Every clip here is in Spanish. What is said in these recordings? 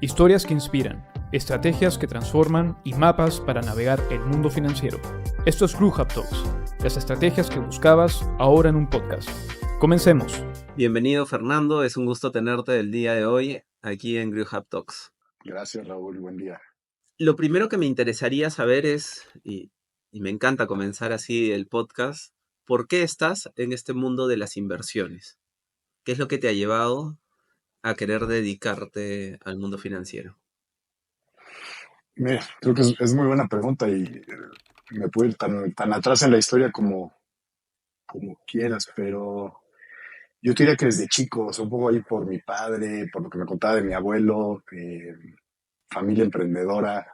Historias que inspiran, estrategias que transforman y mapas para navegar el mundo financiero. Esto es GrowHub Talks, las estrategias que buscabas ahora en un podcast. Comencemos. Bienvenido, Fernando, es un gusto tenerte el día de hoy aquí en GrowHub Talks. Gracias, Raúl, buen día. Lo primero que me interesaría saber es, y me encanta comenzar así el podcast, ¿por qué estás en este mundo de las inversiones? ¿Qué es lo que te ha llevado a querer dedicarte al mundo financiero? Mira, creo que es muy buena pregunta y me puedo ir tan atrás en la historia como quieras, pero yo te diría que desde chico, o sea, un poco ahí por mi padre, por lo que me contaba de mi abuelo, familia emprendedora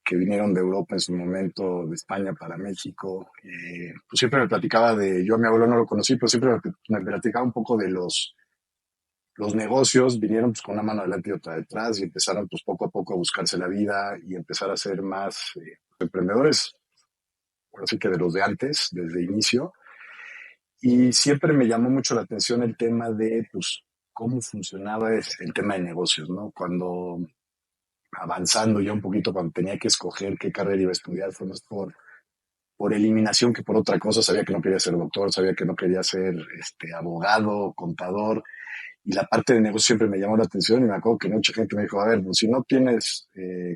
que vinieron de Europa en su momento, de España para México, pues siempre me platicaba yo a mi abuelo no lo conocí, pero siempre me platicaba un poco de los negocios. Vinieron pues con una mano adelante y otra detrás y empezaron pues poco a poco a buscarse la vida y empezar a ser más emprendedores, por así que de los de antes, desde inicio. Y siempre me llamó mucho la atención el tema de pues cómo funcionaba el tema de negocios, ¿no? Cuando avanzando ya un poquito, cuando tenía que escoger qué carrera iba a estudiar, fue más por eliminación que por otra cosa. Sabía que no quería ser doctor, sabía que no quería ser abogado, contador. Y la parte de negocio siempre me llamó la atención y me acuerdo que mucha gente me dijo, a ver, pues si no tienes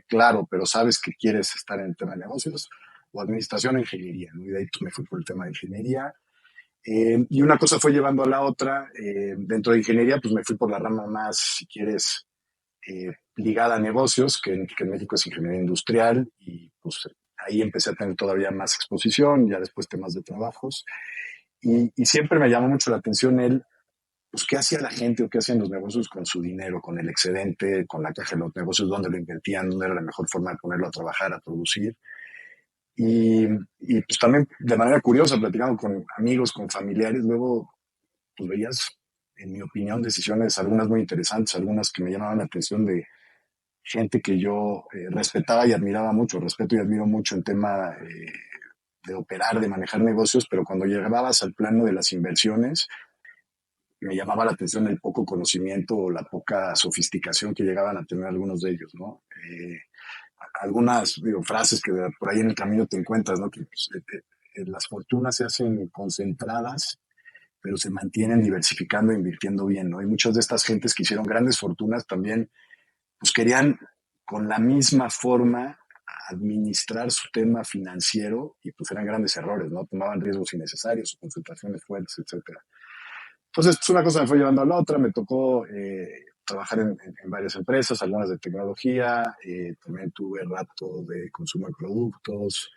claro, pero sabes que quieres estar en el tema de negocios, o administración o ingeniería, ¿no? Y de ahí pues, me fui por el tema de ingeniería. Y una cosa fue llevando a la otra. Dentro de ingeniería, pues me fui por la rama más, si quieres, ligada a negocios, que en México es ingeniería industrial, y pues ahí empecé a tener todavía más exposición, ya después temas de trabajos. Y siempre me llamó mucho la atención pues, qué hacía la gente o qué hacían los negocios con su dinero, con el excedente, con la caja de los negocios, dónde lo invertían, dónde era la mejor forma de ponerlo a trabajar, a producir. Y pues también de manera curiosa, platicando con amigos, con familiares, luego pues veías, en mi opinión, decisiones, algunas muy interesantes, algunas que me llamaban la atención de gente que yo respetaba y admiraba mucho, respeto y admiro mucho en tema de operar, de manejar negocios, pero cuando llegabas al plano de las inversiones, me llamaba la atención el poco conocimiento o la poca sofisticación que llegaban a tener algunos de ellos, ¿no? Algunas frases que por ahí en el camino te encuentras, ¿no? Que pues, las fortunas se hacen concentradas, pero se mantienen diversificando e invirtiendo bien, ¿no? Y muchas de estas gentes que hicieron grandes fortunas también, pues querían con la misma forma administrar su tema financiero y pues eran grandes errores, ¿no? Tomaban riesgos innecesarios, concentraciones fuertes, etcétera. Entonces, pues una cosa me fue llevando a la otra. Me tocó trabajar en varias empresas, algunas de tecnología. También tuve rato de consumo de productos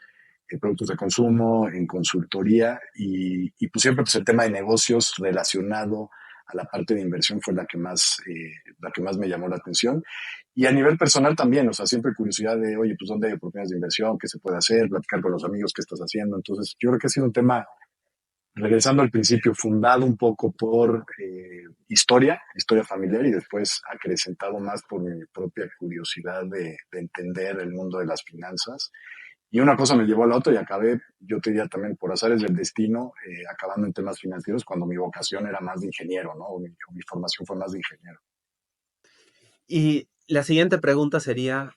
de consumo, en consultoría. Y pues siempre pues el tema de negocios relacionado a la parte de inversión fue la que más me llamó la atención. Y a nivel personal también, o sea, siempre curiosidad de, oye, pues dónde hay oportunidades de inversión, qué se puede hacer, platicar con los amigos, qué estás haciendo. Entonces, yo creo que ha sido un tema, regresando al principio, fundado un poco por historia familiar, y después acrecentado más por mi propia curiosidad de entender el mundo de las finanzas. Y una cosa me llevó a la otra y acabé, yo te diría también por azares del destino, acabando en temas financieros cuando mi vocación era más de ingeniero, ¿no? Mi formación fue más de ingeniero. Y la siguiente pregunta sería,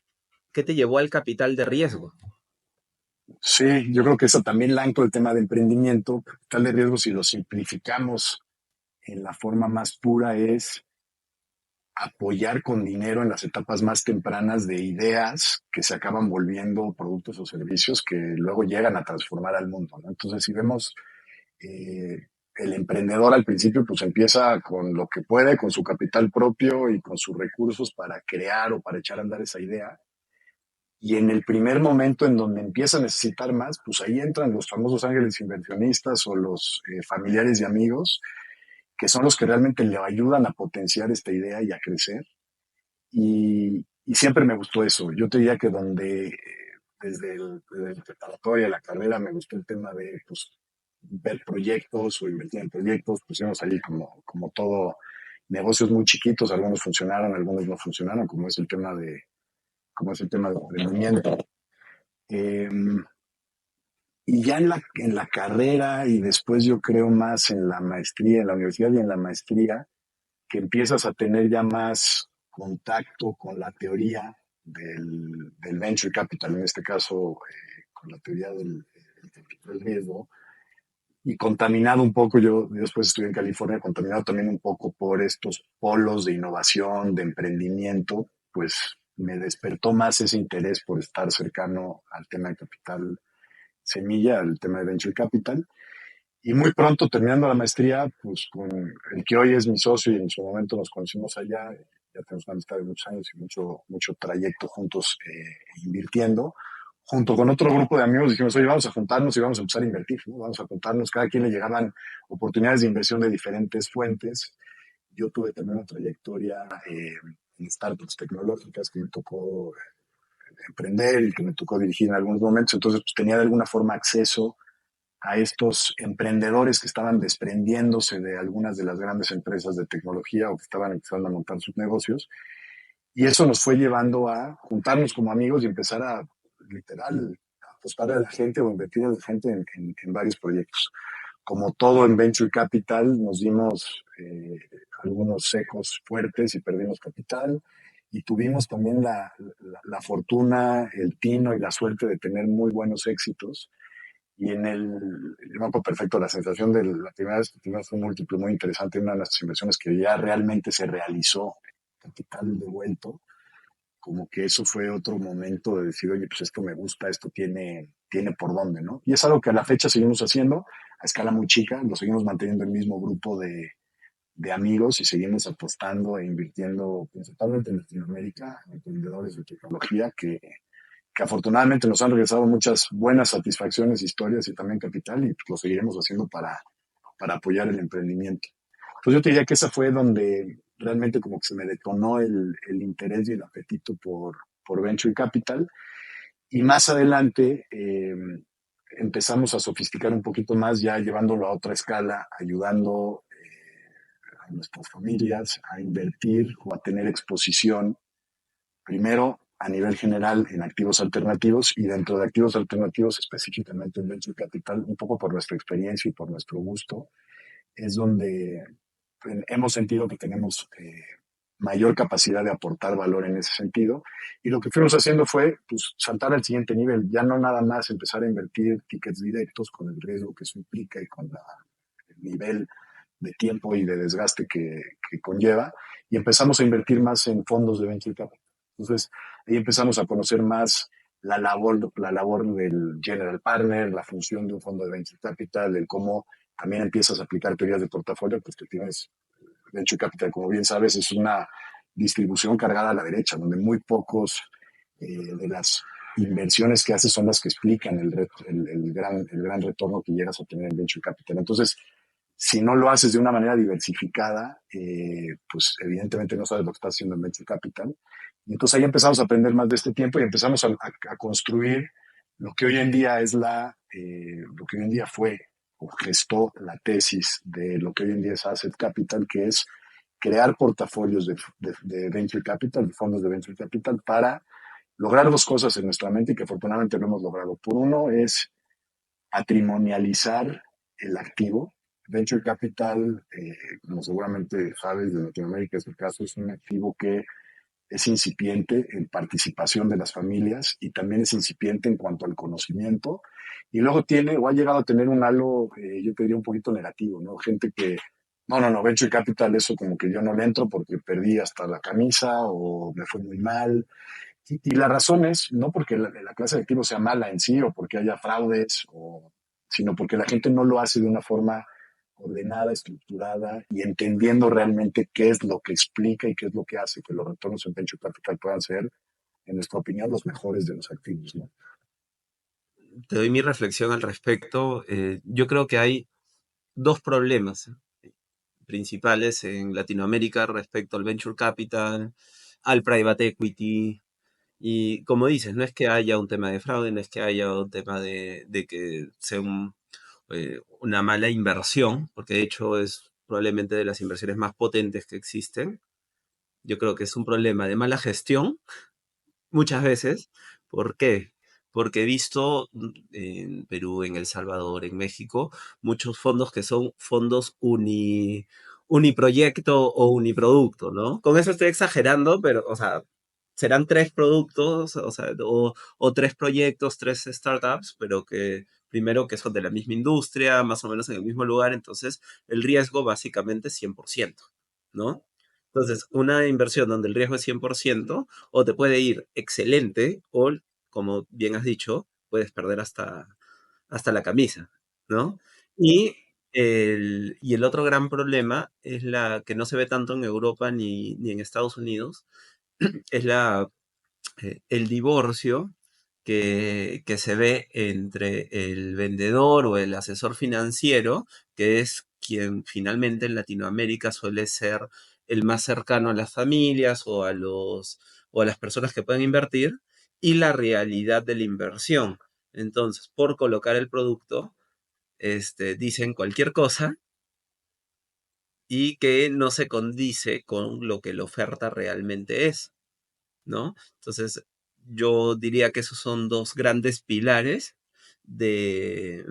¿qué te llevó al capital de riesgo? Sí, yo creo que eso también la ancla el tema de emprendimiento. Capital de riesgo, si lo simplificamos en la forma más pura, es apoyar con dinero en las etapas más tempranas de ideas que se acaban volviendo productos o servicios que luego llegan a transformar al mundo, ¿no? Entonces, si vemos el emprendedor al principio, pues empieza con lo que puede, con su capital propio y con sus recursos para crear o para echar a andar esa idea. Y en el primer momento en donde empieza a necesitar más, pues ahí entran los famosos ángeles inversionistas o los familiares y amigos, que son los que realmente le ayudan a potenciar esta idea y a crecer. Y siempre me gustó eso. Yo te diría que desde el preparatoria, la carrera, me gustó el tema de pues, ver proyectos o invertir en proyectos. Pusimos allí como todo, negocios muy chiquitos, algunos funcionaron, algunos no funcionaron, como es el tema de emprendimiento. Eh, y ya en la carrera y después yo creo más en la maestría, en la universidad y en la maestría, que empiezas a tener ya más contacto con la teoría del venture capital, en este caso con la teoría del capital riesgo, y contaminado un poco, yo después estudié en California, contaminado también un poco por estos polos de innovación, de emprendimiento, pues me despertó más ese interés por estar cercano al tema de capital semilla, al tema de venture capital. Y muy pronto, terminando la maestría, pues con el que hoy es mi socio y en su momento nos conocimos allá, ya tenemos una amistad de muchos años y mucho trayecto juntos invirtiendo. Junto con otro grupo de amigos dijimos, oye, vamos a juntarnos y vamos a empezar a invertir, ¿no? Vamos a juntarnos, cada quien le llegaban oportunidades de inversión de diferentes fuentes. Yo tuve también una trayectoria en startups tecnológicas que me tocó emprender y que me tocó dirigir en algunos momentos, entonces pues, tenía de alguna forma acceso a estos emprendedores que estaban desprendiéndose de algunas de las grandes empresas de tecnología o que estaban empezando a montar sus negocios. Y eso nos fue llevando a juntarnos como amigos y empezar a, literal, apostar a la gente o invertir en la gente en varios proyectos. Como todo en Venture Capital, nos dimos algunos secos fuertes y perdimos capital. Y tuvimos también la fortuna, el tino y la suerte de tener muy buenos éxitos y en el mapa perfecto, la sensación de la primera vez que tuvimos un múltiplo muy interesante, una de las inversiones que ya realmente se realizó, capital devuelto, como que eso fue otro momento de decir, oye, pues esto me gusta, esto tiene por dónde, ¿no? Y es algo que a la fecha seguimos haciendo a escala muy chica, lo seguimos manteniendo el mismo grupo de amigos y seguimos apostando e invirtiendo principalmente en Latinoamérica, en emprendedores de tecnología que afortunadamente nos han regresado muchas buenas satisfacciones, historias y también capital, y lo seguiremos haciendo para apoyar el emprendimiento. Pues yo te diría que esa fue donde realmente como que se me detonó el interés y el apetito por Venture Capital. Y más adelante empezamos a sofisticar un poquito más, ya llevándolo a otra escala, ayudando a nuestras familias a invertir o a tener exposición primero a nivel general en activos alternativos y dentro de activos alternativos específicamente en Venture Capital, un poco por nuestra experiencia y por nuestro gusto, es donde hemos sentido que tenemos mayor capacidad de aportar valor en ese sentido. Y lo que fuimos haciendo fue pues, saltar al siguiente nivel, ya no nada más empezar a invertir tickets directos con el riesgo que eso implica y con el nivel de tiempo y de desgaste que conlleva, y empezamos a invertir más en fondos de venture capital. Entonces, ahí empezamos a conocer más la labor del general partner, la función de un fondo de venture capital, el cómo también empiezas a aplicar teorías de portafolio, pues que tienes venture capital, como bien sabes, es una distribución cargada a la derecha, donde muy pocos de las inversiones que haces son las que explican el gran retorno que llegas a tener en venture capital. Entonces, si no lo haces de una manera diversificada, pues evidentemente no sabes lo que estás haciendo en Venture Capital. Y entonces ahí empezamos a aprender más de este tiempo y empezamos a construir lo que hoy en día lo que hoy en día fue o gestó la tesis de lo que hoy en día es Asset Capital, que es crear portafolios de Venture Capital, de fondos de Venture Capital, para lograr dos cosas en nuestra mente y que afortunadamente lo hemos logrado. Por uno es patrimonializar el activo. Venture Capital, como seguramente sabes, de Latinoamérica es el caso, es un activo que es incipiente en participación de las familias y también es incipiente en cuanto al conocimiento. Y luego tiene o ha llegado a tener un halo, yo te diría un poquito negativo, ¿no? Gente que, no, Venture Capital, eso como que yo no le entro porque perdí hasta la camisa o me fue muy mal. Y la razón es no porque la clase de activos sea mala en sí o porque haya fraudes, sino porque la gente no lo hace de una forma ordenada, estructurada y entendiendo realmente qué es lo que explica y qué es lo que hace que los retornos en venture capital puedan ser, en nuestra opinión, los mejores de los activos, ¿no? Te doy mi reflexión al respecto. Yo creo que hay dos problemas principales en Latinoamérica respecto al venture capital, al private equity. Y como dices, no es que haya un tema de fraude, no es que haya un tema de que sea una mala inversión, porque de hecho es probablemente de las inversiones más potentes que existen. Yo creo que es un problema de mala gestión muchas veces. ¿Por qué? Porque he visto en Perú, en El Salvador, en México, muchos fondos que son fondos uniproyecto o uniproducto, ¿no? Con eso estoy exagerando, pero, o sea, serán tres productos, o sea, o tres proyectos, tres startups, pero que primero que son de la misma industria, más o menos en el mismo lugar, entonces el riesgo básicamente es 100%, ¿no? Entonces, una inversión donde el riesgo es 100%, o te puede ir excelente, o, como bien has dicho, puedes perder hasta la camisa, ¿no? Y y el otro gran problema es la que no se ve tanto en Europa ni en Estados Unidos, es el divorcio que se ve entre el vendedor o el asesor financiero, que es quien finalmente en Latinoamérica suele ser el más cercano a las familias o a las personas que pueden invertir, y la realidad de la inversión. Entonces, por colocar el producto, dicen cualquier cosa y que no se condice con lo que la oferta realmente es, ¿no? Entonces, yo diría que esos son dos grandes pilares de,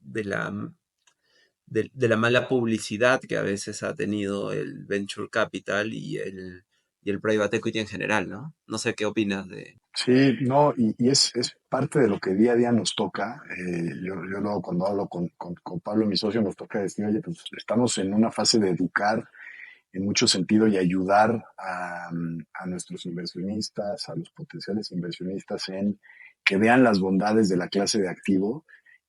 de la, de la mala publicidad que a veces ha tenido el venture capital y el private equity en general, ¿no? No sé qué opinas de... Sí, no, y es parte de lo que día a día nos toca. Yo luego cuando hablo con Pablo, mi socio, nos toca decir, oye, pues estamos en una fase de educar en mucho sentido y ayudar a nuestros inversionistas, a los potenciales inversionistas en que vean las bondades de la clase de activo,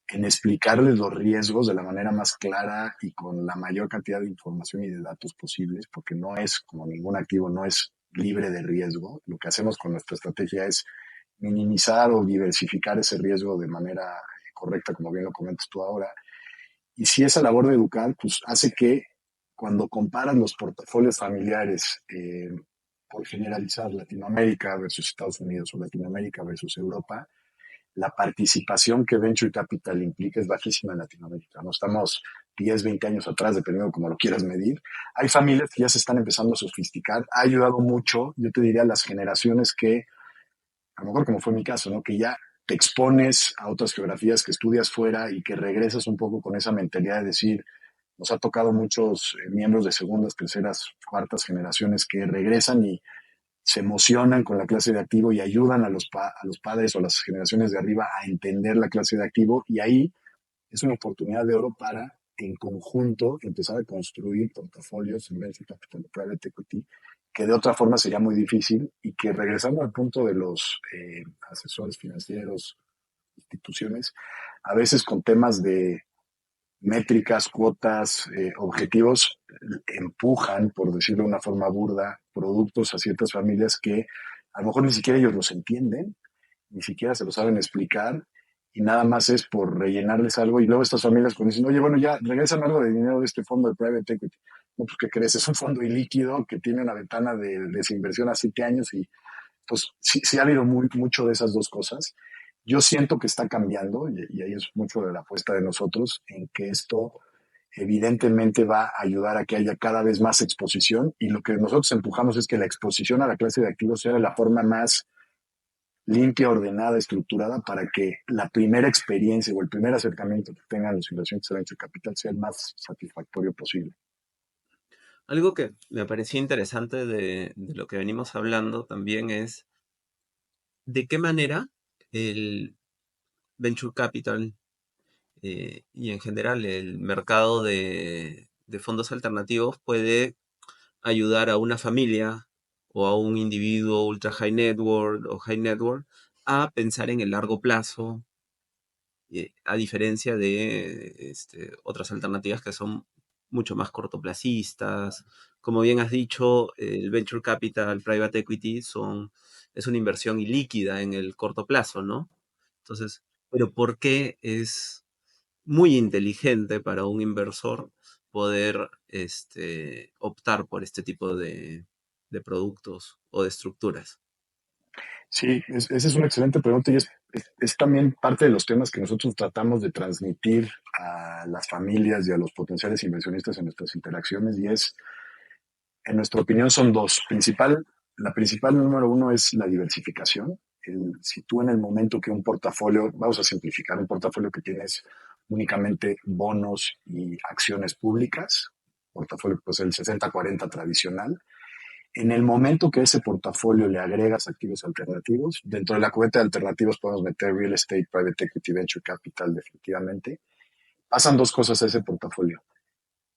en explicarles los riesgos de la manera más clara y con la mayor cantidad de información y de datos posibles, porque no es como ningún activo, no es libre de riesgo. Lo que hacemos con nuestra estrategia es minimizar o diversificar ese riesgo de manera correcta, como bien lo comentas tú ahora. Y si esa labor de educar, pues hace que cuando comparan los portafolios familiares, por generalizar Latinoamérica versus Estados Unidos o Latinoamérica versus Europa, la participación que Venture Capital implica es bajísima en Latinoamérica. No estamos 10, 20 años atrás, dependiendo de cómo lo quieras medir. Hay familias que ya se están empezando a sofisticar. Ha ayudado mucho, yo te diría, a las generaciones que, a lo mejor como fue mi caso, ¿no? Que ya te expones a otras geografías, que estudias fuera y que regresas un poco con esa mentalidad de decir, nos ha tocado muchos miembros de segundas, terceras, cuartas generaciones que regresan y se emocionan con la clase de activo y ayudan a los padres o las generaciones de arriba a entender la clase de activo, y ahí es una oportunidad de oro para en conjunto empezar a construir portafolios en venture capital private equity que de otra forma sería muy difícil, y que, regresando al punto de los asesores financieros, instituciones, a veces con temas de métricas, cuotas, objetivos, empujan, por decirlo de una forma burda, productos a ciertas familias que a lo mejor ni siquiera ellos los entienden, ni siquiera se lo saben explicar, y nada más es por rellenarles algo. Y luego estas familias cuando dicen, oye, bueno, ya regresan algo de dinero de este fondo de private equity. No, pues, ¿qué crees? Es un fondo ilíquido que tiene una ventana de desinversión a 7 años, y pues sí, sí ha habido mucho de esas dos cosas. Yo siento que está cambiando, y ahí es mucho de la apuesta de nosotros, en que esto evidentemente va a ayudar a que haya cada vez más exposición, y lo que nosotros empujamos es que la exposición a la clase de activos sea de la forma más limpia, ordenada, estructurada, para que la primera experiencia o el primer acercamiento que tengan los inversionistas de venture capital sea el más satisfactorio posible. Algo que me parecía interesante de lo que venimos hablando también es de qué manera el venture capital y en general el mercado de fondos alternativos puede ayudar a una familia o a un individuo ultra high net worth o high net worth a pensar en el largo plazo, a diferencia de otras alternativas que son mucho más cortoplacistas. Como bien has dicho, el venture capital, private equity es una inversión ilíquida en el corto plazo, ¿no? Entonces, pero ¿por qué es muy inteligente para un inversor poder optar por este tipo de productos o de estructuras? Sí, esa es una excelente pregunta, y es también parte de los temas que nosotros tratamos de transmitir a las familias y a los potenciales inversionistas en nuestras interacciones, y es, en nuestra opinión, son dos. La principal número uno es la diversificación. Si tú, en el momento que un portafolio, vamos a simplificar, un portafolio que tienes únicamente bonos y acciones públicas, portafolio, pues el 60-40 tradicional. En el momento que a ese portafolio le agregas activos alternativos, dentro de la cubeta de alternativos podemos meter real estate, private equity, venture capital, definitivamente. Pasan dos cosas a ese portafolio.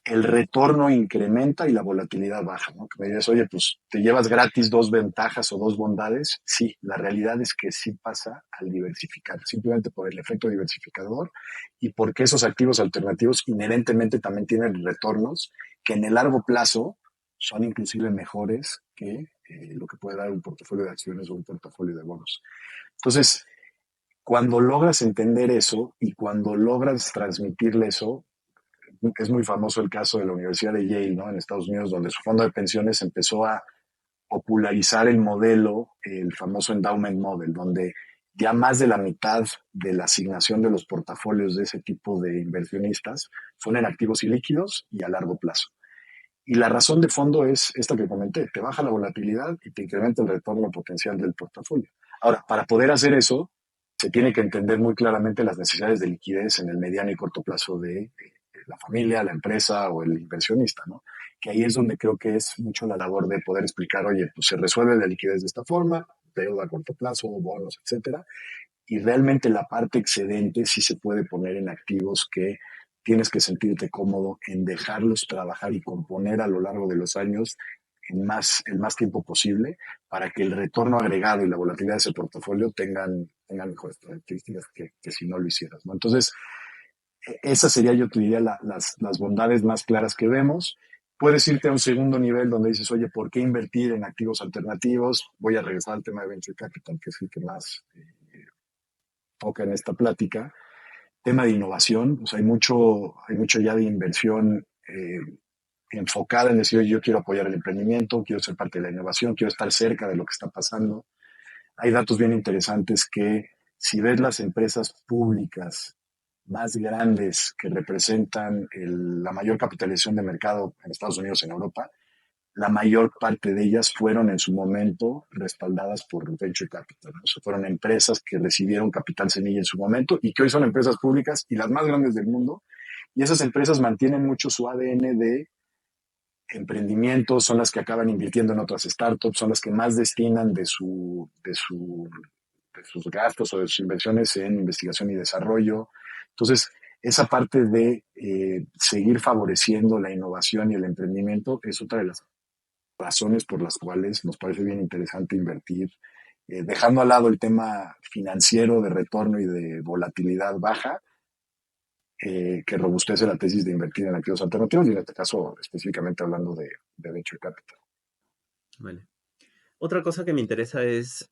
El retorno incrementa y la volatilidad baja, ¿no? Que me dices, oye, pues te llevas gratis dos ventajas o dos bondades. Sí, la realidad es que sí pasa al diversificar, simplemente por el efecto diversificador y porque esos activos alternativos inherentemente también tienen retornos que en el largo plazo son inclusive mejores que lo que puede dar un portafolio de acciones o un portafolio de bonos. Entonces, cuando logras entender eso y cuando logras transmitirle eso, es muy famoso el caso de la Universidad de Yale, ¿no? En Estados Unidos, donde su fondo de pensiones empezó a popularizar el modelo, el famoso endowment model, donde ya más de la mitad de la asignación de los portafolios de ese tipo de inversionistas son en activos ilíquidos y a largo plazo. Y la razón de fondo es esta que comenté, te baja la volatilidad y te incrementa el retorno potencial del portafolio. Ahora, para poder hacer eso, se tiene que entender muy claramente las necesidades de liquidez en el mediano y corto plazo de la familia, la empresa o el inversionista, ¿no? Que ahí es donde creo que es mucho la labor de poder explicar, oye, pues se resuelve la liquidez de esta forma, deuda a corto plazo, bonos, etcétera, y realmente la parte excedente sí se puede poner en activos que tienes que sentirte cómodo en dejarlos trabajar y componer a lo largo de los años el más tiempo posible para que el retorno agregado y la volatilidad de ese portafolio tengan mejores características que si no lo hicieras, ¿no? Entonces, esa sería, yo te diría, las bondades más claras que vemos. Puedes irte a un segundo nivel donde dices, oye, ¿por qué invertir en activos alternativos? Voy a regresar al tema de Venture Capital, que es el que más toca en esta plática. Tema de innovación, pues hay mucho ya de inversión enfocada en decir, oye, yo quiero apoyar el emprendimiento, quiero ser parte de la innovación, quiero estar cerca de lo que está pasando. Hay datos bien interesantes que si ves las empresas públicas más grandes que representan la mayor capitalización de mercado en Estados Unidos, en Europa, la mayor parte de ellas fueron en su momento respaldadas por Venture Capital, ¿no? O sea, fueron empresas que recibieron capital semilla en su momento y que hoy son empresas públicas y las más grandes del mundo. Y esas empresas mantienen mucho su ADN de emprendimiento, son las que acaban invirtiendo en otras startups, son las que más destinan de sus gastos o de sus inversiones en investigación y desarrollo. Entonces, esa parte de seguir favoreciendo la innovación y el emprendimiento es otra de las razones por las cuales nos parece bien interesante invertir, dejando al lado el tema financiero de retorno y de volatilidad baja, que robustece la tesis de invertir en activos alternativos y en este caso específicamente hablando de Venture Capital. Vale. Otra cosa que me interesa es,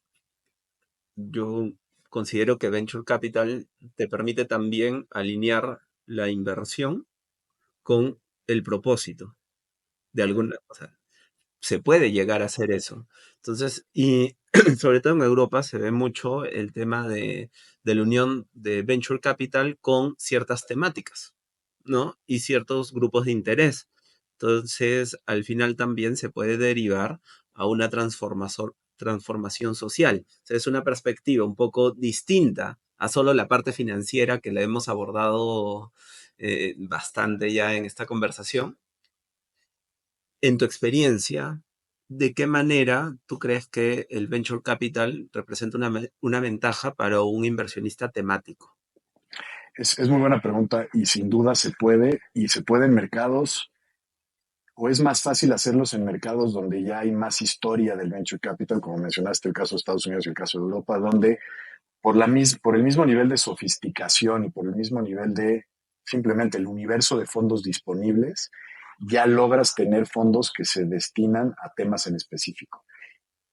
yo considero que Venture Capital te permite también alinear la inversión con el propósito de alguna, o sea, se puede llegar a hacer eso. Entonces, y sobre todo en Europa se ve mucho el tema de la unión de Venture Capital con ciertas temáticas, ¿no? Y ciertos grupos de interés. Entonces, al final también se puede derivar a una transformación social. O sea, es una perspectiva un poco distinta a solo la parte financiera que la hemos abordado bastante ya en esta conversación. En tu experiencia, ¿de qué manera tú crees que el venture capital representa una ventaja para un inversionista temático? Es muy buena pregunta y sin duda se puede, y se puede en mercados, o es más fácil hacerlos en mercados donde ya hay más historia del venture capital, como mencionaste el caso de Estados Unidos y el caso de Europa, donde por el mismo nivel de sofisticación y por el mismo nivel de simplemente el universo de fondos disponibles, ya logras tener fondos que se destinan a temas en específico.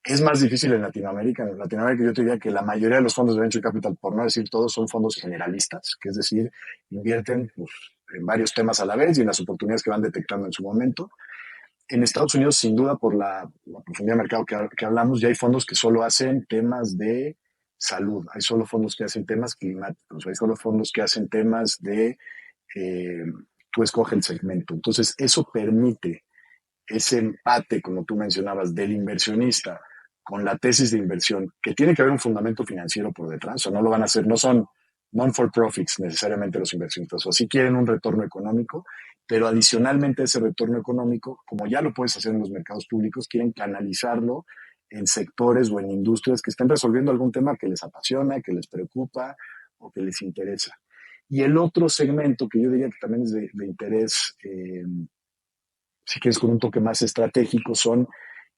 Es más difícil en Latinoamérica. En Latinoamérica yo te diría que la mayoría de los fondos de Venture Capital, por no decir todos, son fondos generalistas, que es decir, invierten pues, en varios temas a la vez y en las oportunidades que van detectando en su momento. En Estados Unidos, sin duda, por la profundidad de mercado que hablamos, ya hay fondos que solo hacen temas de salud, hay solo fondos que hacen temas climáticos, hay solo fondos que hacen temas de, eh, tú escoges el segmento. Entonces, eso permite ese empate, como tú mencionabas, del inversionista con la tesis de inversión, que tiene que haber un fundamento financiero por detrás, o no lo van a hacer, no son non-for-profits necesariamente los inversionistas, o sí quieren un retorno económico, pero adicionalmente ese retorno económico, como ya lo puedes hacer en los mercados públicos, quieren canalizarlo en sectores o en industrias que estén resolviendo algún tema que les apasiona, que les preocupa o que les interesa. Y el otro segmento que yo diría que también es de interés, si quieres con un toque más estratégico, son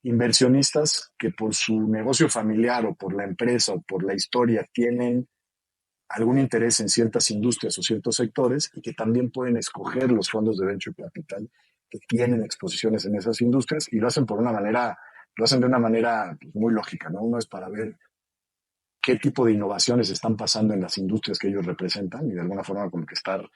inversionistas que por su negocio familiar o por la empresa o por la historia tienen algún interés en ciertas industrias o ciertos sectores y que también pueden escoger los fondos de venture capital que tienen exposiciones en esas industrias y lo hacen lo hacen de una manera pues, muy lógica, ¿no? Uno es para ver qué tipo de innovaciones están pasando en las industrias que ellos representan y de alguna forma como que estar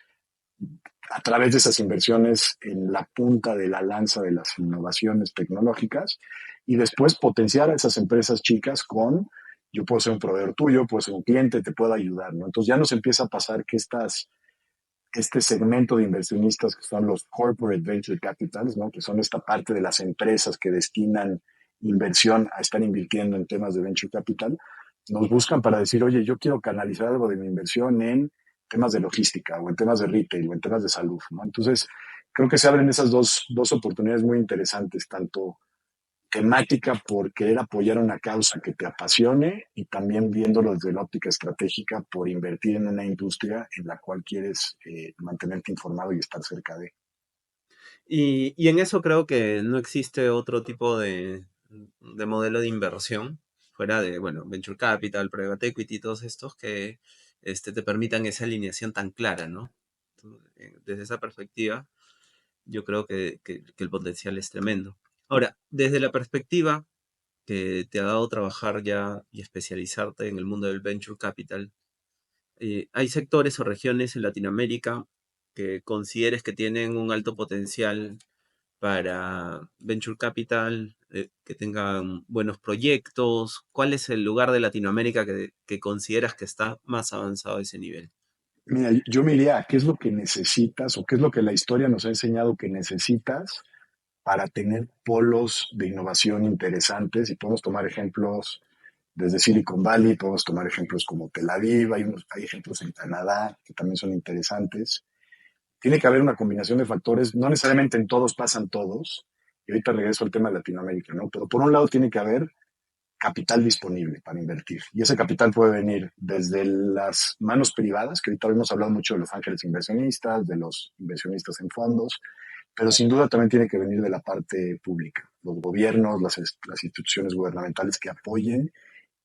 a través de esas inversiones en la punta de la lanza de las innovaciones tecnológicas y después potenciar a esas empresas chicas con, yo puedo ser un proveedor tuyo, puedo ser un cliente, te puedo ayudar, ¿no? Entonces ya nos empieza a pasar que este segmento de inversionistas que son los corporate venture capitals, ¿no? Que son esta parte de las empresas que destinan inversión a estar invirtiendo en temas de venture capital, nos buscan para decir, oye, yo quiero canalizar algo de mi inversión en temas de logística o en temas de retail o en temas de salud, ¿no? Entonces, creo que se abren esas dos oportunidades muy interesantes, tanto temática por querer apoyar una causa que te apasione y también viéndolo desde la óptica estratégica por invertir en una industria en la cual quieres mantenerte informado y estar cerca de. Y en eso creo que no existe otro tipo de modelo de inversión fuera de, bueno, Venture Capital, Private Equity, todos estos que te permitan esa alineación tan clara, ¿no? Desde esa perspectiva, yo creo que el potencial es tremendo. Ahora, desde la perspectiva que te ha dado trabajar ya y especializarte en el mundo del Venture Capital, ¿hay sectores o regiones en Latinoamérica que consideres que tienen un alto potencial para Venture Capital, que tengan buenos proyectos? ¿Cuál es el lugar de Latinoamérica que consideras que está más avanzado a ese nivel? Mira, yo me iría a qué es lo que necesitas o qué es lo que la historia nos ha enseñado que necesitas para tener polos de innovación interesantes y podemos tomar ejemplos desde Silicon Valley, podemos tomar ejemplos como Tel Aviv, hay ejemplos en Canadá que también son interesantes. Tiene que haber una combinación de factores, no necesariamente en todos pasan todos, y ahorita regreso al tema de Latinoamérica, ¿no? Pero por un lado tiene que haber capital disponible para invertir, y ese capital puede venir desde las manos privadas, que ahorita hemos hablado mucho de los ángeles inversionistas, de los inversionistas en fondos, pero sin duda también tiene que venir de la parte pública, los gobiernos, las instituciones gubernamentales que apoyen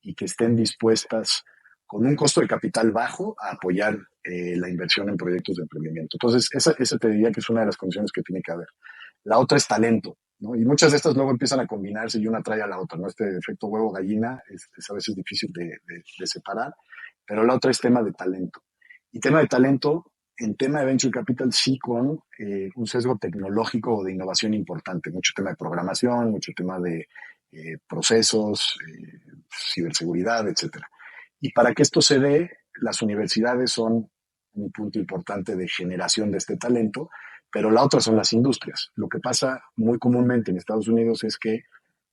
y que estén dispuestas con un costo de capital bajo a apoyar la inversión en proyectos de emprendimiento. Entonces, esa te diría que es una de las condiciones que tiene que haber. La otra es talento, ¿no? Y muchas de estas luego empiezan a combinarse y una trae a la otra, ¿no? Este efecto huevo-gallina es a veces difícil de separar, pero la otra es tema de talento. Y tema de talento, en tema de Venture Capital, sí con un sesgo tecnológico o de innovación importante, mucho tema de programación, mucho tema de procesos, ciberseguridad, etcétera. Y para que esto se dé, las universidades son un punto importante de generación de este talento, pero la otra son las industrias. Lo que pasa muy comúnmente en Estados Unidos es que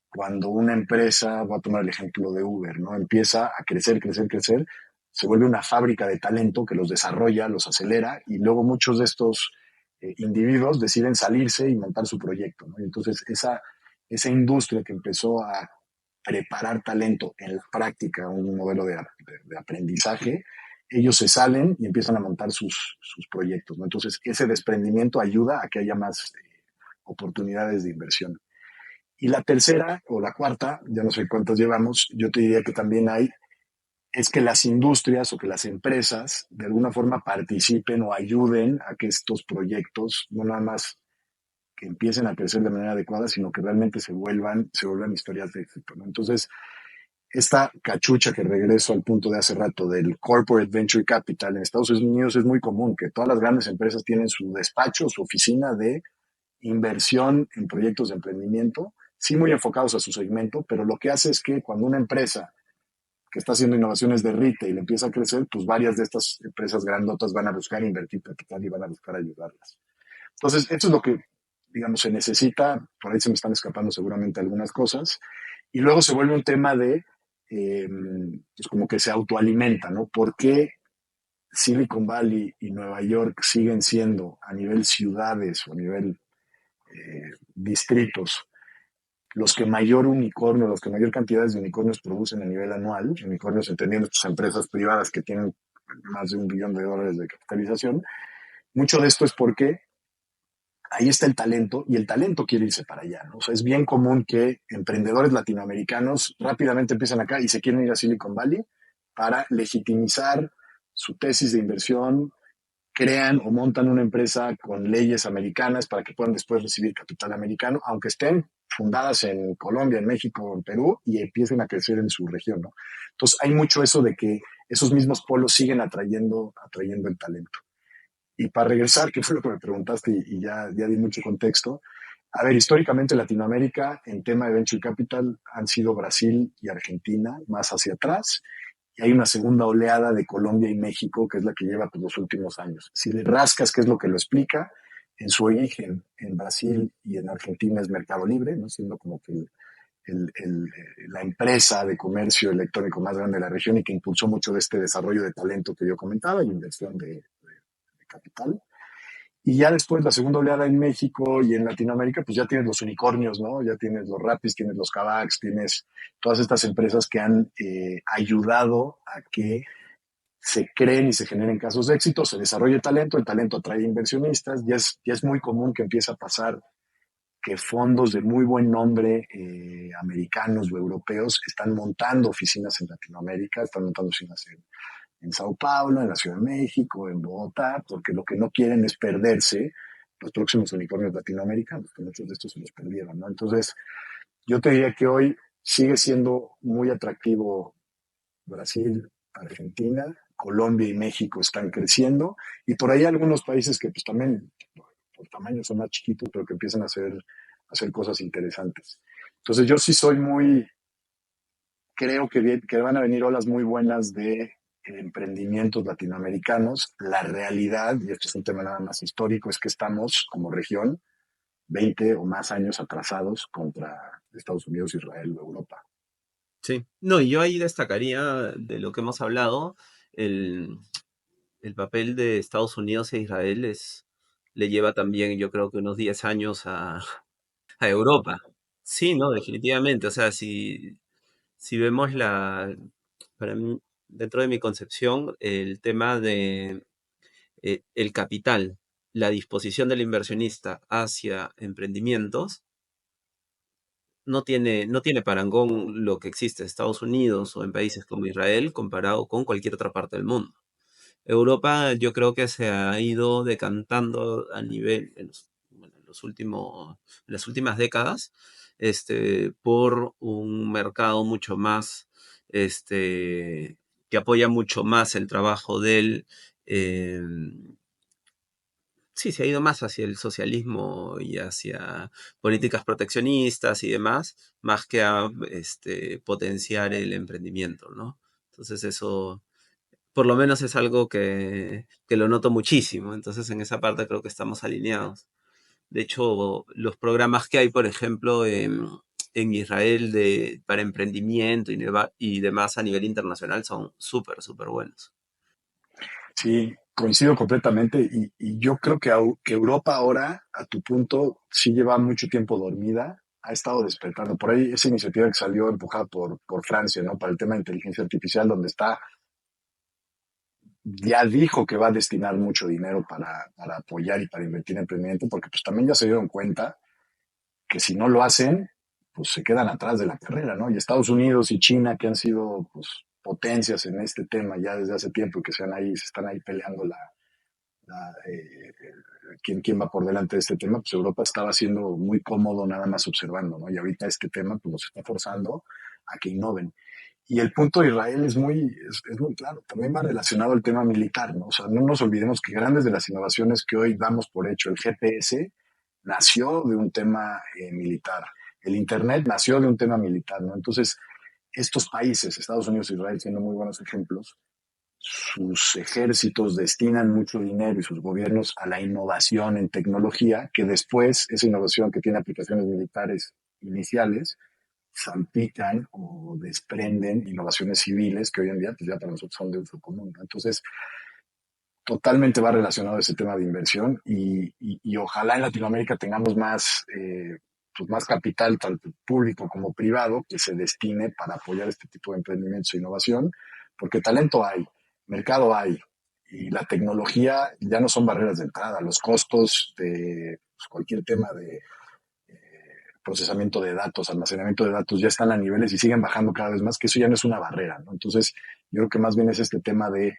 cuando una empresa, voy a tomar el ejemplo de Uber, ¿no? Empieza a crecer, crecer, crecer, se vuelve una fábrica de talento que los desarrolla, los acelera y luego muchos de estos individuos deciden salirse y montar su proyecto, ¿no? Y entonces esa industria que empezó a preparar talento en la práctica, un modelo de aprendizaje, ellos se salen y empiezan a montar sus proyectos, ¿no? Entonces, ese desprendimiento ayuda a que haya más oportunidades de inversión. Y la tercera o la cuarta, ya no sé cuántas llevamos, yo te diría que también hay, es que las industrias o que las empresas de alguna forma participen o ayuden a que estos proyectos no nada más que empiecen a crecer de manera adecuada, sino que realmente se vuelvan historias de éxito, ¿no? Entonces, esta cachucha que regreso al punto de hace rato del corporate venture capital en Estados Unidos es muy común, que todas las grandes empresas tienen su despacho, su oficina de inversión en proyectos de emprendimiento, sí muy enfocados a su segmento, pero lo que hace es que cuando una empresa que está haciendo innovaciones de retail empieza a crecer, pues varias de estas empresas grandotas van a buscar invertir capital y van a buscar ayudarlas. Entonces, esto es lo que, digamos, se necesita. Por ahí se me están escapando seguramente algunas cosas. Y luego se vuelve un tema de, pues como que se autoalimenta, ¿no? ¿Por qué Silicon Valley y Nueva York siguen siendo a nivel ciudades o a nivel distritos los que mayor unicornio, los que mayor cantidades de unicornios producen a nivel anual, unicornios entendiendo estas empresas privadas que tienen más de $1 billón de capitalización, mucho de esto es porque ahí está el talento y el talento quiere irse para allá, ¿no? O sea, es bien común que emprendedores latinoamericanos rápidamente empiezan acá y se quieren ir a Silicon Valley para legitimizar su tesis de inversión, crean o montan una empresa con leyes americanas para que puedan después recibir capital americano, aunque estén fundadas en Colombia, en México, en Perú, y empiecen a crecer en su región, ¿no? Entonces hay mucho eso de que esos mismos polos siguen atrayendo el talento. Y para regresar, que fue lo que me preguntaste y ya di mucho contexto, a ver, históricamente Latinoamérica en tema de Venture Capital han sido Brasil y Argentina, más hacia atrás, y hay una segunda oleada de Colombia y México, que es la que lleva pues, los últimos años. Si le rascas, ¿qué es lo que lo explica? En su origen, en Brasil y en Argentina es Mercado Libre, ¿no? Siendo como que la empresa de comercio electrónico más grande de la región y que impulsó mucho de este desarrollo de talento que yo comentaba y inversión de capital. Y ya después, la segunda oleada en México y en Latinoamérica, pues ya tienes los unicornios, ¿no? Ya tienes los Rapis, tienes los Kavaks, tienes todas estas empresas que han ayudado a que se creen y se generen casos de éxito, se desarrolle talento, el talento atrae inversionistas, ya es muy común que empiece a pasar que fondos de muy buen nombre americanos o europeos están montando oficinas en Latinoamérica, están montando oficinas en Sao Paulo, en la Ciudad de México, en Bogotá, porque lo que no quieren es perderse los próximos unicornios latinoamericanos, que muchos de estos se los perdieron, ¿no? Entonces, yo te diría que hoy sigue siendo muy atractivo Brasil, Argentina, Colombia y México están creciendo, y por ahí algunos países que pues también por tamaño son más chiquitos, pero que empiezan a hacer cosas interesantes. Entonces yo sí soy muy, creo que van a venir olas muy buenas de emprendimientos latinoamericanos. La realidad, y esto es un tema nada más histórico, es que estamos como región 20 o más años atrasados contra Estados Unidos, Israel o Europa. Sí. No, y yo ahí destacaría de lo que hemos hablado, el, el papel de Estados Unidos e Israel le lleva también, yo creo que unos 10 años a Europa. Sí, no, definitivamente. O sea, si vemos para mí, dentro de mi concepción, el tema de el capital, la disposición del inversionista hacia emprendimientos, no tiene parangón lo que existe en Estados Unidos o en países como Israel comparado con cualquier otra parte del mundo. Europa yo creo que se ha ido decantando a nivel bueno, en las últimas décadas, por un mercado mucho más, que apoya mucho más el trabajo del, eh, sí, se ha ido más hacia el socialismo y hacia políticas proteccionistas y demás, más que a potenciar el emprendimiento, ¿no? Entonces eso, por lo menos es algo que lo noto muchísimo. Entonces en esa parte creo que estamos alineados. De hecho, los programas que hay, por ejemplo, en Israel para emprendimiento y demás a nivel internacional son súper, súper buenos. Sí, coincido completamente y yo creo que Europa ahora, a tu punto, sí lleva mucho tiempo dormida, ha estado despertando. Por ahí esa iniciativa que salió empujada por Francia, ¿no? Para el tema de inteligencia artificial, donde ya dijo que va a destinar mucho dinero para apoyar y para invertir en emprendimiento, porque pues también ya se dieron cuenta que si no lo hacen, pues se quedan atrás de la carrera, ¿no? Y Estados Unidos y China, que han sido pues, potencias en este tema ya desde hace tiempo y que se están ahí peleando quién va por delante de este tema, pues Europa estaba siendo muy cómodo nada más observando, ¿no? Y ahorita este tema pues los está forzando a que innoven. Y el punto de Israel es muy claro, también va relacionado al tema militar, ¿no? O sea, no nos olvidemos que grandes de las innovaciones que hoy damos por hecho, el GPS nació de un tema militar, el Internet nació de un tema militar, ¿no? Entonces, estos países, Estados Unidos e Israel, siendo muy buenos ejemplos, sus ejércitos destinan mucho dinero y sus gobiernos a la innovación en tecnología, que después esa innovación que tiene aplicaciones militares iniciales salpican o desprenden innovaciones civiles que hoy en día pues ya para nosotros son de uso común, ¿no? Entonces, totalmente va relacionado a ese tema de inversión y ojalá en Latinoamérica tengamos pues más capital, tanto público como privado, que se destine para apoyar este tipo de emprendimientos e innovación, porque talento hay, mercado hay, y la tecnología ya no son barreras de entrada. Los costos de pues, cualquier tema de procesamiento de datos, almacenamiento de datos, ya están a niveles y siguen bajando cada vez más, que eso ya no es una barrera, ¿no? Entonces, yo creo que más bien es este tema de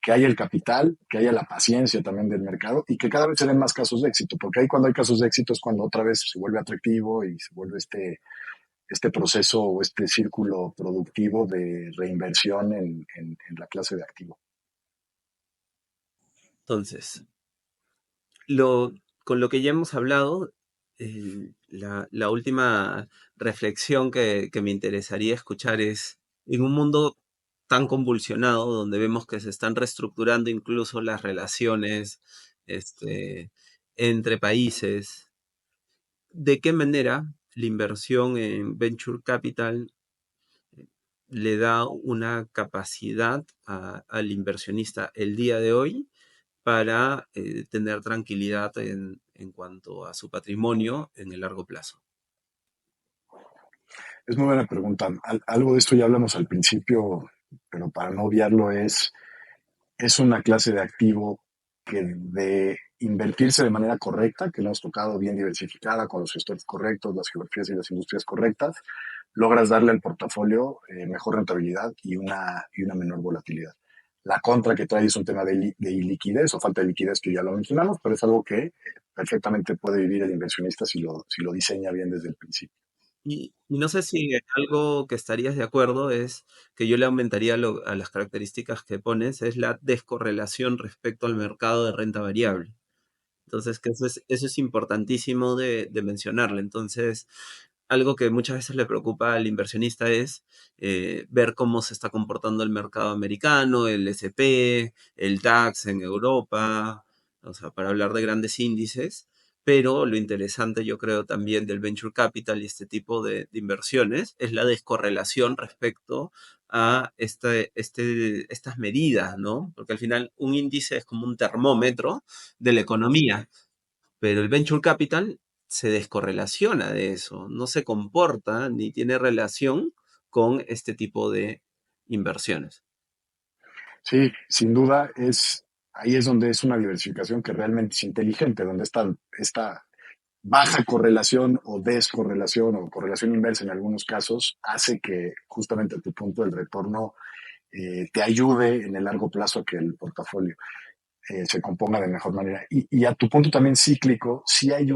que haya el capital, que haya la paciencia también del mercado y que cada vez se den más casos de éxito, porque ahí cuando hay casos de éxito es cuando otra vez se vuelve atractivo y se vuelve este proceso o este círculo productivo de reinversión en la clase de activo. Entonces, con lo que ya hemos hablado, la última reflexión que me interesaría escuchar es, en un mundo tan convulsionado, donde vemos que se están reestructurando incluso las relaciones este, entre países, ¿de qué manera la inversión en venture capital le da una capacidad al inversionista el día de hoy para tener tranquilidad en cuanto a su patrimonio en el largo plazo? Es muy buena pregunta. Algo de esto ya hablamos al principio, pero para no obviarlo es una clase de activo que de invertirse de manera correcta, que lo hemos tocado bien diversificada, con los gestores correctos, las geografías y las industrias correctas, logras darle al portafolio mejor rentabilidad y una menor volatilidad. La contra que trae es un tema de liquidez o falta de liquidez, que ya lo mencionamos, pero es algo que perfectamente puede vivir el inversionista si lo diseña bien desde el principio. Y no sé si algo que estarías de acuerdo es que yo le aumentaría a las características que pones, es la descorrelación respecto al mercado de renta variable. Entonces, que eso es importantísimo de mencionarlo. Entonces, algo que muchas veces le preocupa al inversionista es ver cómo se está comportando el mercado americano, el S&P, el DAX en Europa, o sea, para hablar de grandes índices. Pero lo interesante, yo creo, también del venture capital y este tipo de inversiones es la descorrelación respecto a estas medidas, ¿no? Porque al final un índice es como un termómetro de la economía, pero el venture capital se descorrelaciona de eso, no se comporta ni tiene relación con este tipo de inversiones. Sí, sin duda ahí es donde es una diversificación que realmente es inteligente, donde esta baja correlación o descorrelación o correlación inversa en algunos casos hace que justamente a tu punto el retorno te ayude en el largo plazo a que el portafolio se componga de mejor manera. Y a tu punto también cíclico, si hay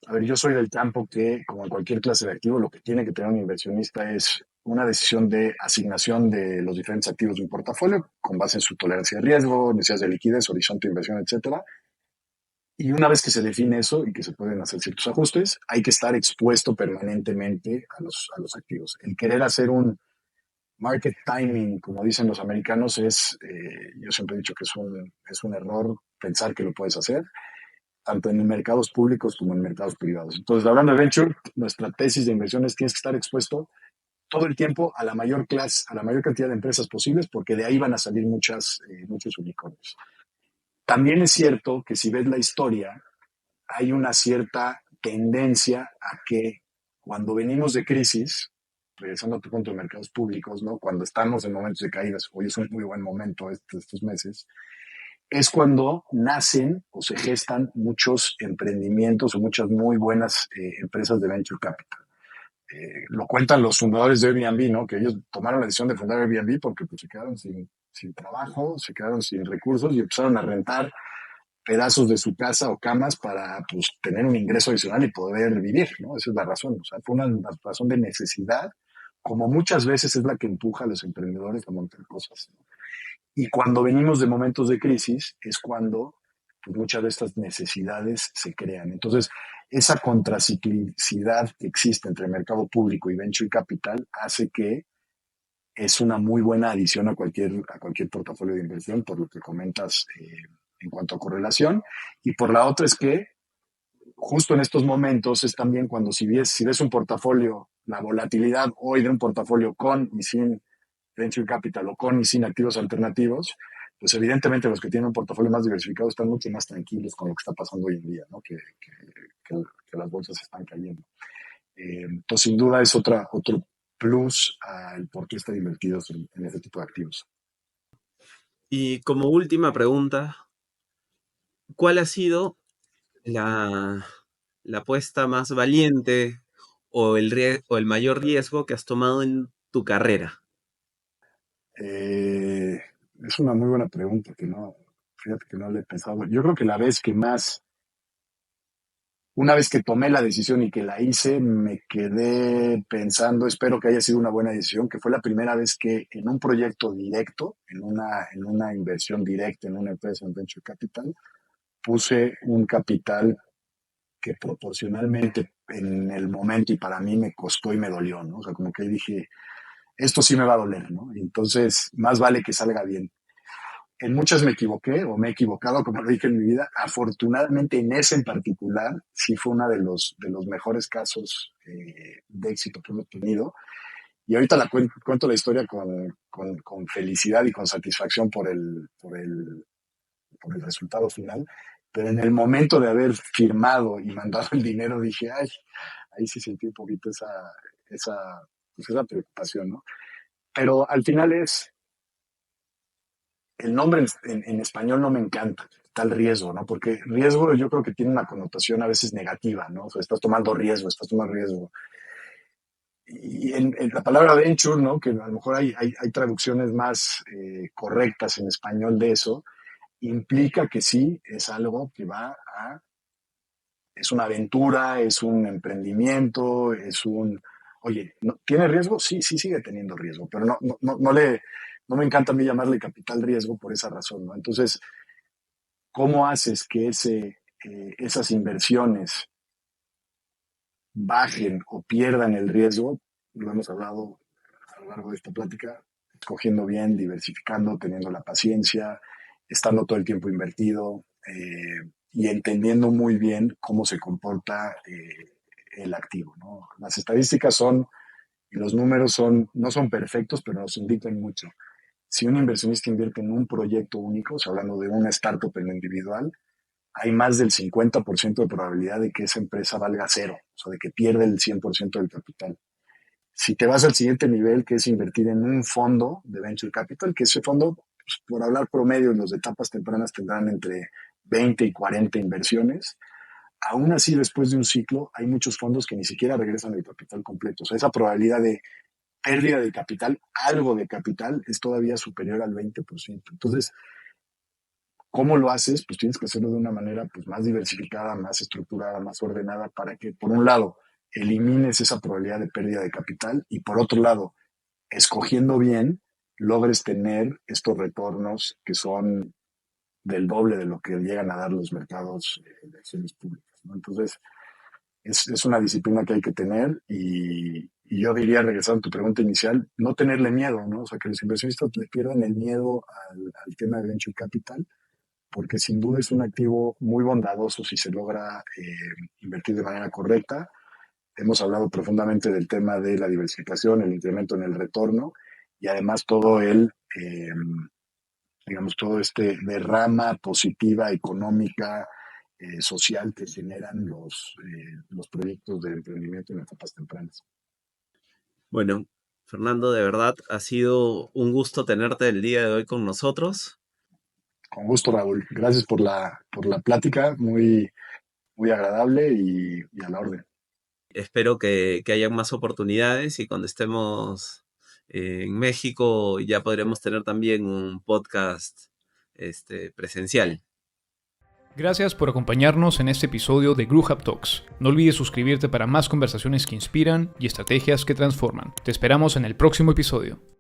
a ver, yo soy del campo que, como en cualquier clase de activo, lo que tiene que tener un inversionista es una decisión de asignación de los diferentes activos de un portafolio con base en su tolerancia de riesgo, necesidades de liquidez, horizonte de inversión, etcétera. Y una vez que se define eso y que se pueden hacer ciertos ajustes, hay que estar expuesto permanentemente a los activos. El querer hacer un market timing, como dicen los americanos, yo siempre he dicho que es un error pensar que lo puedes hacer, tanto en mercados públicos como en mercados privados. Entonces, hablando de venture, nuestra tesis de inversión es que tienes que estar expuesto todo el tiempo a la mayor clase, a la mayor cantidad de empresas posibles, porque de ahí van a salir muchos unicornios. También es cierto que si ves la historia, hay una cierta tendencia a que cuando venimos de crisis, regresando a tu punto de mercados públicos, ¿no? Cuando estamos en momentos de caídas, hoy es un muy buen momento estos meses, es cuando nacen o se gestan muchos emprendimientos o muchas muy buenas empresas de venture capital. Lo cuentan los fundadores de Airbnb, ¿no? Que ellos tomaron la decisión de fundar Airbnb porque pues, se quedaron sin trabajo, se quedaron sin recursos y empezaron a rentar pedazos de su casa o camas para pues, tener un ingreso adicional y poder vivir, ¿no? Esa es la razón. O sea, fue una razón de necesidad, como muchas veces es la que empuja a los emprendedores a montar cosas, ¿no? Y cuando venimos de momentos de crisis es cuando pues, muchas de estas necesidades se crean. Entonces, esa contraciclicidad que existe entre el mercado público y venture capital hace que es una muy buena adición a cualquier portafolio de inversión, por lo que comentas en cuanto a correlación. Y por la otra es que justo en estos momentos es también cuando si ves un portafolio, la volatilidad hoy de un portafolio con y sin venture capital o con y sin activos alternativos, pues evidentemente los que tienen un portafolio más diversificado están mucho más tranquilos con lo que está pasando hoy en día, ¿no? Que las bolsas están cayendo. Entonces, sin duda es otro plus al por qué están invertidos en ese tipo de activos. Y como última pregunta, ¿cuál ha sido la, la apuesta más valiente o o el mayor riesgo que has tomado en tu carrera? Eh, es una muy buena pregunta fíjate que no le he pensado. Yo creo que una vez que tomé la decisión y que la hice, me quedé pensando, espero que haya sido una buena decisión, que fue la primera vez que en un proyecto directo, en una inversión directa en una empresa en Venture Capital, puse un capital que proporcionalmente en el momento y para mí me costó y me dolió, ¿no? O sea, como que dije, esto sí me va a doler, ¿no? Entonces, más vale que salga bien. En muchas me equivoqué o me he equivocado, como lo dije en mi vida. Afortunadamente, en ese en particular, sí fue uno de los mejores casos de éxito que hemos tenido. Y ahorita cuento la historia con felicidad y con satisfacción por el resultado final. Pero en el momento de haber firmado y mandado el dinero, dije, ay, ahí sí sentí un poquito pues esa preocupación, ¿no? Pero al final el nombre en español no me encanta, tal riesgo, ¿no? Porque riesgo yo creo que tiene una connotación a veces negativa, ¿no? O sea, estás tomando riesgo, estás tomando riesgo. Y en la palabra venture, ¿no? Que a lo mejor hay traducciones más correctas en español de eso, implica que sí es algo que es una aventura, es un emprendimiento, oye, ¿tiene riesgo? Sí, sí sigue teniendo riesgo, pero no me encanta a mí llamarle capital riesgo por esa razón, ¿no? Entonces, ¿cómo haces que esas inversiones bajen o pierdan el riesgo? Lo hemos hablado a lo largo de esta plática, escogiendo bien, diversificando, teniendo la paciencia, estando todo el tiempo invertido y entendiendo muy bien cómo se comporta el activo, ¿no? Las estadísticas y los números no son perfectos, pero nos indican mucho. Si un inversionista invierte en un proyecto único, o sea, hablando de una startup en lo individual, hay más del 50% de probabilidad de que esa empresa valga cero, o sea, de que pierda el 100% del capital. Si te vas al siguiente nivel, que es invertir en un fondo de venture capital, que ese fondo, pues, por hablar promedio, en las etapas tempranas tendrán entre 20 y 40 inversiones. Aún así, después de un ciclo, hay muchos fondos que ni siquiera regresan el capital completo. O sea, esa probabilidad de pérdida de capital, algo de capital, es todavía superior al 20%. Entonces, ¿cómo lo haces? Pues tienes que hacerlo de una manera pues, más diversificada, más estructurada, más ordenada, para que, por un lado, elimines esa probabilidad de pérdida de capital y, por otro lado, escogiendo bien, logres tener estos retornos que son del doble de lo que llegan a dar los mercados de acciones públicas, ¿no? Entonces, es una disciplina que hay que tener y yo diría, regresando a tu pregunta inicial, no tenerle miedo, ¿no? O sea, que los inversionistas le pierdan el miedo al tema de venture capital, porque sin duda es un activo muy bondadoso si se logra invertir de manera correcta. Hemos hablado profundamente del tema de la diversificación, el incremento en el retorno y además digamos, todo este derrama positiva económica, social que generan los proyectos de emprendimiento en etapas tempranas. Bueno, Fernando, de verdad ha sido un gusto tenerte el día de hoy con nosotros. Con gusto, Raúl. Gracias por la plática, muy, muy agradable y a la orden. Espero que haya más oportunidades y cuando estemos en México ya podremos tener también un podcast presencial. Gracias por acompañarnos en este episodio de GrowHub Talks. No olvides suscribirte para más conversaciones que inspiran y estrategias que transforman. Te esperamos en el próximo episodio.